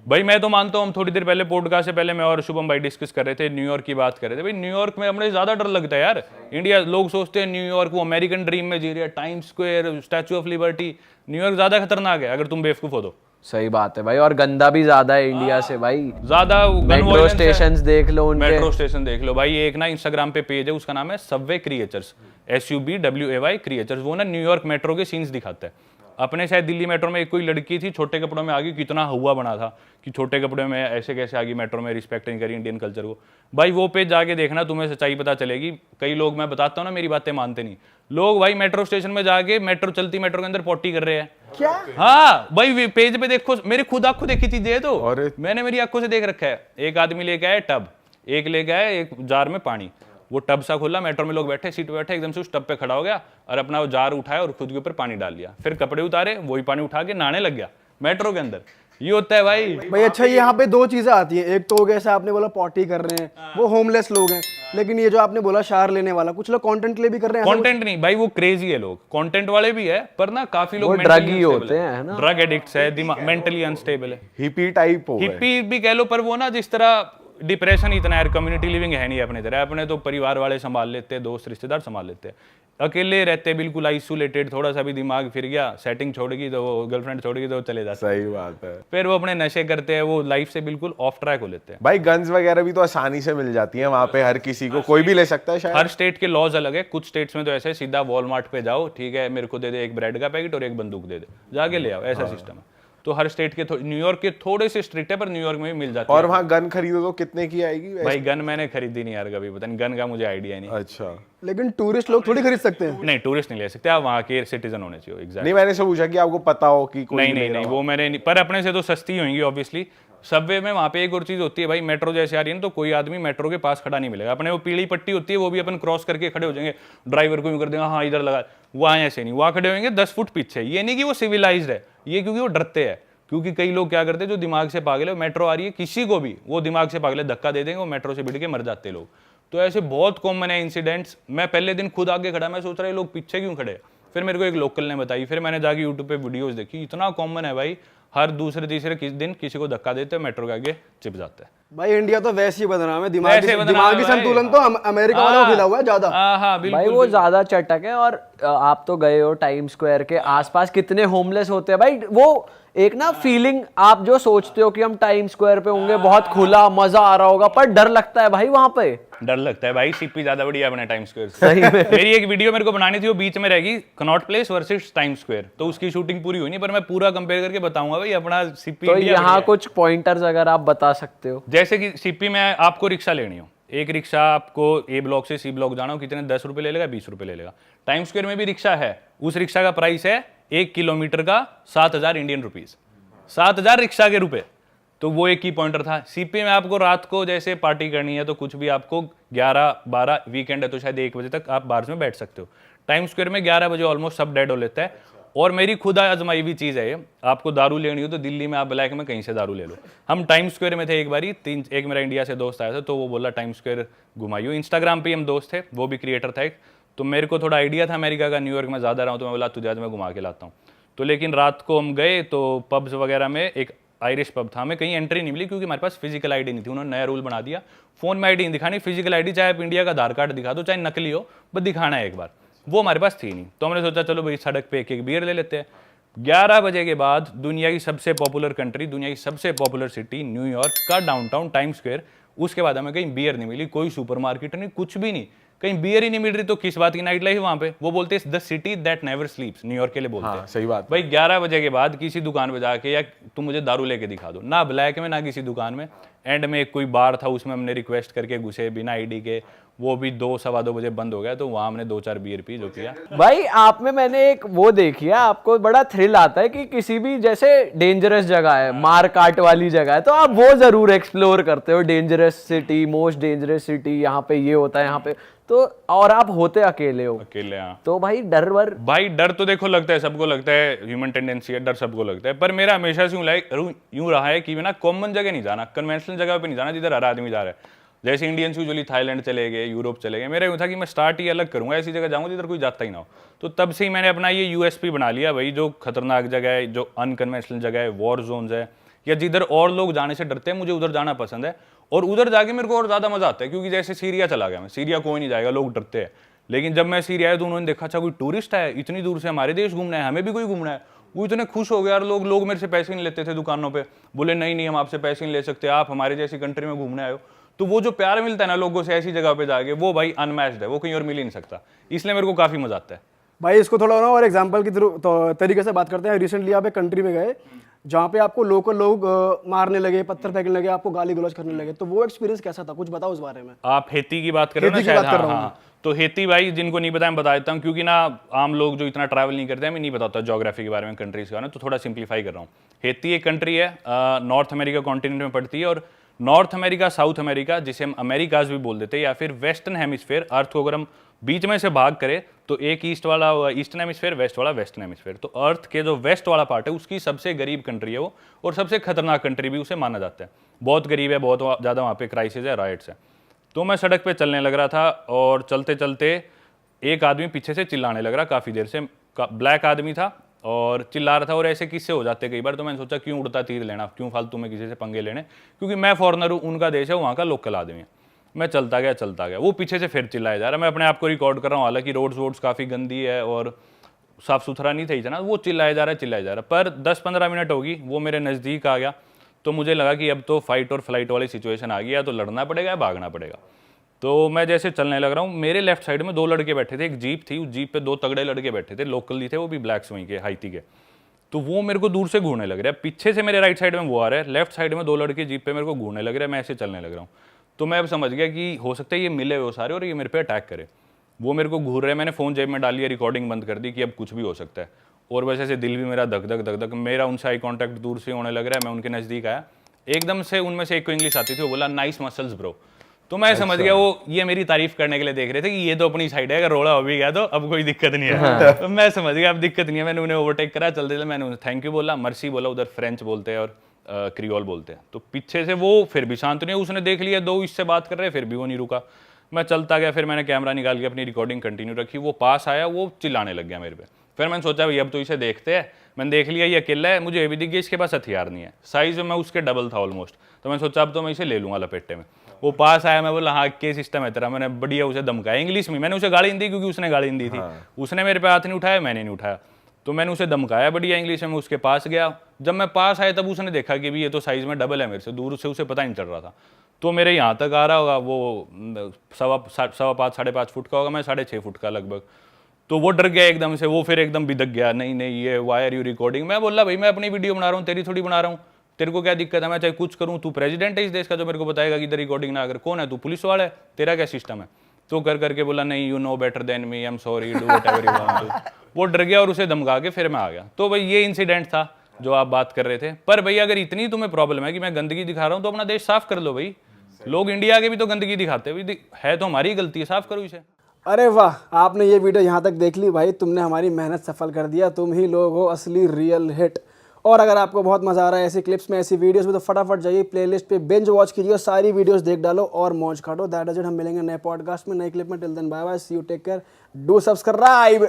भाई मैं तो मानता हूँ, हम थोड़ी देर पहले पॉडकास्ट से पहले मैं और शुभम भाई डिस्कस कर रहे थे, न्यूयॉर्क की बात कर रहे थे। भाई न्यूयॉर्क में अपने ज्यादा डर लगता है यार। इंडिया लोग सोचते हैं न्यूयॉर्क वो अमेरिकन ड्रीम में जी रहे हैं, time square, statue of liberty. New York ज्यादा खतरनाक है अगर तुम बेवकूफ हो तो। सही बात है भाई, और गंदा भी ज्यादा है इंडिया से भाई। ज्यादा मेट्रो स्टेशन देख लो उनके। मेट्रो स्टेशन देख लो भाई। एक ना इंस्टाग्राम पे पेज है, उसका नाम है सबवे क्रिएचर्स, SUBWAY क्रिएचर्स। वो ना न्यूयॉर्क मेट्रो के सीन्स दिखाता है। अपने शायद दिल्ली मेट्रो में एक कोई लड़की थी छोटे कपड़ों में आ गई, कितना हुआ बना था कि छोटे कपड़ों में ऐसे कैसे आ गई मेट्रो में, रिस्पेक्ट नहीं करी इंडियन कल्चर को। भाई वो पेज जाके देखना, तुम्हें सच्चाई पता चलेगी। कई लोग, मैं बताता हूँ ना, मेरी बातें मानते नहीं लोग। भाई मेट्रो स्टेशन में जाके मेट्रो चलती मेट्रो के अंदर पॉटी कर रहे हैं। क्या? हाँ भाई, पेज पे देखो, मेरे खुद आंखों देखी चीजें है तो मैंने मेरी आंखों से देख रखा है। एक आदमी लेके आया टब, एक लेके आया एक जार में पानी। वो टब सा खोला, मेट्रो में लोग बैठे, सीट पे बैठे, एकदम से उस टब पे खड़ा हो गया और अपना वो जार उठाया और खुद के ऊपर पानी डाल लिया। फिर कपड़े उतारे, वही पानी उठा के नहाने लग गया मेट्रो के अंदर। ये होता है भाई। अच्छा, यहाँ पे दो चीजें आती हैं। एक तो जैसे आपने बोला पॉटी कर रहे हैं, वो होमलेस लोग हैं। लेकिन ये जो आपने बोला शार लेने वाला, कुछ लोग कंटेंट के लिए भी कर रहे हैं। कंटेंट नहीं भाई, वो क्रेजी है लोग, कंटेंट वाले भी है, पर ना काफी लोग ड्रग ही होते हैं ना, ड्रग एडिक्ट्स है, दिमाग मेंटली अनस्टेबल है, हिपी टाइप हो गए। हिप्पी भी कह लो। पर वो ना जिस तरह डिप्रेशन इतना है, कम्युनिटी लिविंग है नहीं अपने तरह। अपने तो परिवार वाले संभाल लेते हैं, दोस्त रिश्तेदार संभाल लेते हैं, अकेले रहते हैं बिल्कुल आइसोलेटेड। थोड़ा सा भी दिमाग फिर गया, सेटिंग छोड़गी तो वो गर्लफ्रेंड छोड़गी तो चले जाते हैं। सही बात है। फिर वो अपने नशे करते हैं, वो लाइफ से बिल्कुल ऑफ ट्रैक हो लेते हैं। भाई गन्स वगैरह भी तो आसानी से मिल जाती है वहां पे, हर किसी को, कोई भी ले सकता है शायद। हर स्टेट के लॉज अलग है। कुछ स्टेट्स में तो ऐसे सीधा वॉलमार्ट पे जाओ, ठीक है मेरे को दे दे एक ब्रेड का पैकेट और एक बंदूक दे दे, जाके ले आओ, ऐसा सिस्टम है। तो हर स्टेट के, न्यूयॉर्क के थोड़े से स्ट्रिक्ट है, पर न्यूयॉर्क में भी मिल जाती है। और वहाँ गन खरीदो तो कितने की आएगी वैसे? भाई गन मैंने खरीदी नहीं यार कभी, पता नहीं, गन का मुझे आइडिया नहीं। अच्छा, लेकिन टूरिस्ट लोग थोड़ी खरीद सकते हैं। नहीं, टूरिस्ट नहीं ले सकते, आप वहाँ के सिटीजन होने चाहिए। एग्जैक्ट नहीं, मैंने सब पूछा कि आपको पता हो कि कोई नहीं, वो मैंने नहीं, पर अपने से तो सस्ती होंगी ऑब्वियसली। सबवे में वहाँ पे एक और चीज होती है भाई, मेट्रो जैसे आ रही है ना, तो कोई आदमी मेट्रो के पास खड़ा नहीं मिलेगा। अपने वो पीली पट्टी होती है, वो भी अपन क्रॉस करके खड़े हो जाएंगे, ड्राइवर को यूं कर देंगे हाँ इधर लगा। वहाँ ऐसे नहीं, वहाँ खड़े होंगे 10 फुट पीछे। ये नहीं कि वो सिविलाइज्ड है, ये क्योंकि वो डरते हैं। क्योंकि कई लोग क्या करते हैं, जो दिमाग से पागल है, मेट्रो आ रही है किसी को भी, वो दिमाग से पागल है, धक्का दे देंगे, वो मेट्रो से भिड़ के मर जाते लोग। तो ऐसे बहुत कॉमन है इंसिडेंट्स। मैं पहले दिन खुद आगे खड़ा, मैं सोच रहा है लोग पीछे क्यों खड़े। फिर मेरे को एक लोकल ने बताई, फिर मैंने जाके यूट्यूब पे वीडियोस देखी, इतना कॉमन है भाई। हर दूसरे तीसरे दिन किसी को धक्का देते हैं, मेट्रो के आगे चिप जाते हैं। भाई इंडिया तो वैसे ही बदनाम है, दिमागी संतुलन तो अमेरिका वालों को खिला हुआ है ज्यादा। हाँ भाई वो ज्यादा चटक है। और आप तो गए हो टाइम स्क्वायर के आसपास, कितने होमलेस होते हैं भाई। वो एक ना फीलिंग, आप जो सोचते हो कि हम टाइम स्क्वायर पे होंगे, बहुत खुला मजा आ रहा होगा, पर डर लगता है भाई वहां पे। डर लगता है भाई, सीपी ज्यादा बढ़िया अपने टाइम स्क्वायर से। सही में। मेरी एक वीडियो मेरे को बनानी थी, वो बीच में रहेगी, Connaught place versus time square. तो उसकी शूटिंग पूरी हुई नहीं, पर मैं पूरा कंपेयर करके बताऊंगा भाई अपना सीपी। तो यहाँ कुछ पॉइंटर्स अगर आप बता सकते हो। जैसे कि सीपी में आपको रिक्शा लेनी हो, एक रिक्शा आपको ए ब्लॉक से सी ब्लॉक जाना हो, कितने 10 रुपए ले लेगा, 20 रुपए ले लेगा। टाइम स्क्वायर में भी रिक्शा है, उस रिक्शा का प्राइस है 1 किलोमीटर का 7,000 इंडियन रुपीज, 7,000 रिक्शा के रुपए। तो वो एक ही पॉइंटर था। सीपी में आपको रात को जैसे पार्टी करनी है तो कुछ भी आपको 11-12, वीकेंड है तो शायद 1 बजे तक आप बार्स में बैठ सकते हो। टाइम स्क्वायर में 11 बजे ऑलमोस्ट सब डेड हो लेता है। और मेरी खुद आजमाई हुई चीज़ है ये, आपको दारू लेनी हो तो दिल्ली में आप ब्लैक में कहीं से दारू ले लो। हम टाइम स्क्वायर में थे एक बारी, एक मेरा इंडिया से दोस्त आया था, तो वो बोला टाइम स्क्वायर घुमाइयो। इंस्टाग्राम पे हम दोस्त थे, वो भी क्रिएटर था एक, तो मेरे को थोड़ा आइडिया था अमेरिका का, न्यूयॉर्क में ज़्यादा रहा हूँ, तो मैं बोला तुझे आज मैं घुमा के लाता हूँ। तो लेकिन रात को हम गए तो पब्स वगैरह में, एक आयरिश पब था, हमें कहीं एंट्री नहीं मिली क्योंकि हमारे पास फिजिकल आईडी नहीं थी। उन्होंने नया रूल बना दिया, फोन में आईडी नहीं दिखानी, फिजिकल आईडी चाहे आप इंडिया का आधार कार्ड दिखा दो, चाहे नकली हो, बस दिखाना है एक बार। वो हमारे पास थी नहीं, तो हमने सोचा चलो भाई सड़क पे एक बियर ले लेते हैं। 11 बजे के बाद दुनिया की सबसे पॉपुलर कंट्री, दुनिया की सबसे पॉपुलर सिटी न्यूयॉर्क का डाउनटाउन टाइम स्क्वायर, उसके बाद हमें कहीं बियर नहीं मिली, कोई सुपरमार्केट नहीं, कुछ भी नहीं, कहीं बियर ही नहीं मिल रही। तो किस बात की नाइट लाइफ वहां पे, वो बोलते हैं the city that never स्लीप्स, New York के लिए बोलते हैं। सही बात भाई 11 बजे के बाद किसी दुकान पे जाके, या तुम मुझे दारू लेके दिखा दो, ना ब्लैक में ना किसी दुकान में। एंड में एक कोई बार था, उसमें हमने रिक्वेस्ट करके घुसे बिना आईडी के, वो भी 2-2:15 बजे बंद हो गया, तो वहां हमने 2-4 बियर पी, जो किया। भाई आप में मैंने एक वो देखी है, आपको बड़ा थ्रिल आता है कि किसी भी जैसे डेंजरस जगह है, मार काट वाली जगह है, तो आप वो जरूर एक्सप्लोर करते हो। Dangerous city, most dangerous city, यहाँ पे ये होता है, यहाँ पे तो, और आप होते अकेले हो। अकेले, हाँ। तो भाई डर भाई डर तो देखो लगता है, सबको लगता है, ह्यूमन टेंडेंसी है, डर सबको लगता है। पर मेरा हमेशा से यूं रहा है कि ना कॉमन जगह नहीं जाना, कन्वेंशनल जगह पे नहीं जाना जिधर हर आदमी जा रहा है। जैसे इंडियंस यूजुअली थाईलैंड चले गए, यूरोप चले गए, मेरा यूं था कि मैं स्टार्ट ही अलग करूंगा, ऐसी जगह जाऊंगा जिधर कोई जाता ही ना हो। तो तब से ही मैंने अपना ये यूएसपी बना लिया भाई, जो खतरनाक जगह है, जो अनकन्वेंशनल जगह है, वॉर जोन्स है, या जिधर और लोग जाने से डरते हैं मुझे उधर जाना पसंद है, और उधर जाके मेरे को और ज़्यादा मज़ा आता है। क्योंकि जैसे सीरिया चला गया मैं, सीरिया कोई नहीं जाएगा, लोग डरते हैं, लेकिन जब मैं सीरिया आया तो उन्होंने देखा अच्छा कोई टूरिस्ट है इतनी दूर से हमारे देश घूमना है, हमें भी कोई घूमना है, वो इतने खुश हो गए यार। लोग मेरे से पैसे नहीं लेते थे दुकानों पे, बोले नहीं हम आपसे पैसे नहीं ले सकते, आप हमारे जैसी कंट्री में घूमने आए हो। तो वो जो प्यार मिलता है ना लोगों से ऐसी जगह पे जाके, वो भाई अनमैच्ड है, वो कहीं और मिल ही नहीं सकता, इसलिए मेरे को काफ़ी मजा आता है। भाई इसको थोड़ा ना और एग्जांपल की तरीके से बात करते हैं। रिसेंटली आप एक कंट्री में गए जहाँ पे आपको लोकल लोग मारने लगे, पत्थर फेंकने लगे, आपको गाली गलौज करने लगे, तो वो एक्सपीरियंस कैसा था, कुछ बताओ उस बारे में। आप हेती की बात कर रहे हो ना हेती की शायद? बात कर रहा हूँ हाँ। तो हेती भाई जिनको नहीं पता मैं बता देता हूँ, क्योंकि ना आम लोग जो इतना ट्रैवल नहीं करते हैं, मैं नहीं बताता ज्योग्राफी के बारे में, कंट्रीज के बारे में, तो थोड़ा सिंप्लीफाई कर रहा हूँ। हेती एक कंट्री है, नॉर्थ अमेरिका कॉन्टिनेंट में पड़ती है, और नॉर्थ अमेरिका, साउथ अमेरिका, जिसे हम अमेरिकाज भी बोल देते हैं, या फिर वेस्टर्न हेमिस्फेयर, अर्थ को अगर हम बीच में से भाग करें तो एक ईस्ट वाला ईस्टर्न हेमिस्फेयर, वेस्ट वाला वेस्टर्न हेमिस्फेयर। तो अर्थ के जो वेस्ट वाला पार्ट है उसकी सबसे गरीब कंट्री है वो, और सबसे खतरनाक कंट्री भी उसे माना जाता है। बहुत गरीब है, बहुत ज़्यादा वहाँ पे क्राइसिस है, राइट्स है। तो मैं सड़क पे चलने लग रहा था, और चलते चलते एक आदमी पीछे से चिल्लाने लग रहा काफ़ी देर से, ब्लैक आदमी था और चिल्ला रहा था, और ऐसे किस्से हो जाते कई बार। तो मैंने सोचा क्यों उड़ता तीर लेना, क्यों फालतू में किसी से पंगे लेने, क्योंकि मैं फॉरनर हूँ, उनका देश है, वहाँ का लोकल आदमी है। मैं चलता गया, वो पीछे से फिर चिल्लाया जा रहा है। मैं अपने आप को रिकॉर्ड कर रहा हूँ, हालांकि रोड्स काफ़ी गंदी है और साफ़ सुथरा नहीं था इतना। वो चिल्लाया जा रहा है, पर 10-15 मिनट होगी, वो मेरे नज़दीक आ गया। तो मुझे लगा कि अब तो फाइट और फ्लाइट वाली सिचुएशन आ गई है, तो लड़ना पड़ेगा या भागना पड़ेगा। तो मैं जैसे चलने लग रहा हूँ, मेरे लेफ्ट साइड में 2 लड़के बैठे थे, एक जीप थी, उस जीप पे 2 तगड़े लड़के बैठे थे, लोकल ही थे, वो भी ब्लैक्स वहीं के, हाइती के। तो वो मेरे को दूर से घूरने लग रहा है, पीछे से मेरे राइट साइड में वो आ रहा है, लेफ्ट साइड में 2 लड़के जीप पे मेरे को घूरने लग रहे हैं, मैं ऐसे चलने लग रहा हूँ। तो मैं अब समझ गया कि हो सकता है ये मिले हुए सारे और ये मेरे पे अटैक करे। वो मेरे को घूर रहे हैं, मैंने फ़ोन जेब में डाल लिया, रिकॉर्डिंग बंद कर दी कि अब कुछ भी हो सकता है। और वैसे से दिल भी मेरा धक धक, मेरा उनसे आई कॉन्टैक्ट दूर से होने लग रहा है। मैं उनके नज़दीक आया, एकदम से उनमें से एक को इंग्लिश आती थी, वो बोला नाइस मसल्स ब्रो। तो मैं समझ गया वो ये मेरी तारीफ करने के लिए देख रहे थे कि ये तो अपनी साइड है, अगर रोड़ा हो भी गया तो अब कोई दिक्कत नहीं है। तो मैं समझ गया अब दिक्कत नहीं है। मैंने उन्हें ओवरटेक करा, चलते चलते मैंने उन्हें थैंक यू बोला, मर्सी बोला, उधर फ्रेंच बोलते हैं और क्रियोल बोलते हैं। तो पीछे से वो फिर भी शांत नहीं, उसने देख लिया 2 इससे बात कर रहे, फिर भी वो नहीं रुका। मैं चलता गया, फिर मैंने कैमरा निकाल के अपनी रिकॉर्डिंग कंटिन्यू रखी। वो पास आया, वो चिल्लाने लग गया मेरे पे। फिर मैंने सोचा भाई अब तो इसे देखते हैं। मैंने देख लिया ये अकेला है, मुझे ये भी दिख गया इसके पास हथियार नहीं है, साइज में मैं उसके डबल था ऑलमोस्ट। तो मैंने सोचा अब तो मैं इसे ले लूंगा लपेटे में। वो पास आया, मैं बोला हाँ क्या सिस्टम है तेरा। मैंने बढ़िया उसे धमकाया इंग्लिश में, मैंने उसे गाली नहीं दी क्योंकि उसने गाली नहीं दी थी। उसने मेरे पे हाथ नहीं उठाया, मैंने नहीं उठाया, तो मैंने उसे धमकाया बढ़िया इंग्लिश में। उसके पास गया, जब मैं पास आया तब उसने देखा कि भी ये तो साइज में डबल है मेरे से, दूर से उसे पता नहीं चल रहा था। तो मेरे यहाँ तक आ रहा होगा, वो 5.25 साढ़े 5 फुट का होगा, मैं 6.5 फुट का लगभग। तो वो डर गया एकदम से, वो फिर एकदम बिदक गया, नहीं ये वाई आर यू रिकॉर्डिंग। मैं बोला भाई मैं अपनी वीडियो बना रहा हूँ, तेरी थोड़ी बना रहा हूँ, तेरे को क्या दिक्कत है, मैं चाहे कुछ करूँ, तू प्रेसिडेंट है इस देश का जो मेरे को बताएगा कि इधर रिकॉर्डिंग ना कर, कौन है तू, पुलिस वाला है, तेरा क्या सिस्टम है। तो कर करके बोला नहीं you know better than me, I am sorry, do whatever you want to. वो डर गया और उसे धमका के फिर मैं आ गया। तो भाई ये इंसिडेंट था जो आप बात कर रहे थे। पर भैया अगर इतनी तुम्हें प्रॉब्लम है कि मैं गंदगी दिखा रहा हूँ तो अपना देश साफ कर लो भाई। लोग इंडिया के भी तो गंदगी दिखाते है, तो हमारी गलती है, साफ करो इसे। अरे वाह, आपने ये वीडियो यहाँ तक देख ली भाई, तुमने हमारी मेहनत सफल कर दिया, तुम ही लोग हो असली रियल हिट। और अगर आपको बहुत मजा आ रहा है ऐसी क्लिप्स में, ऐसी वीडियोस में, तो फटाफट जाइए प्लेलिस्ट पे बिंज वॉच कीजिए, सारी वीडियोस देख डालो और मौज काटो। That is it. हम मिलेंगे नए पॉडकास्ट में, नए क्लिप में। Till then bye bye, see you, take care, do subscribe.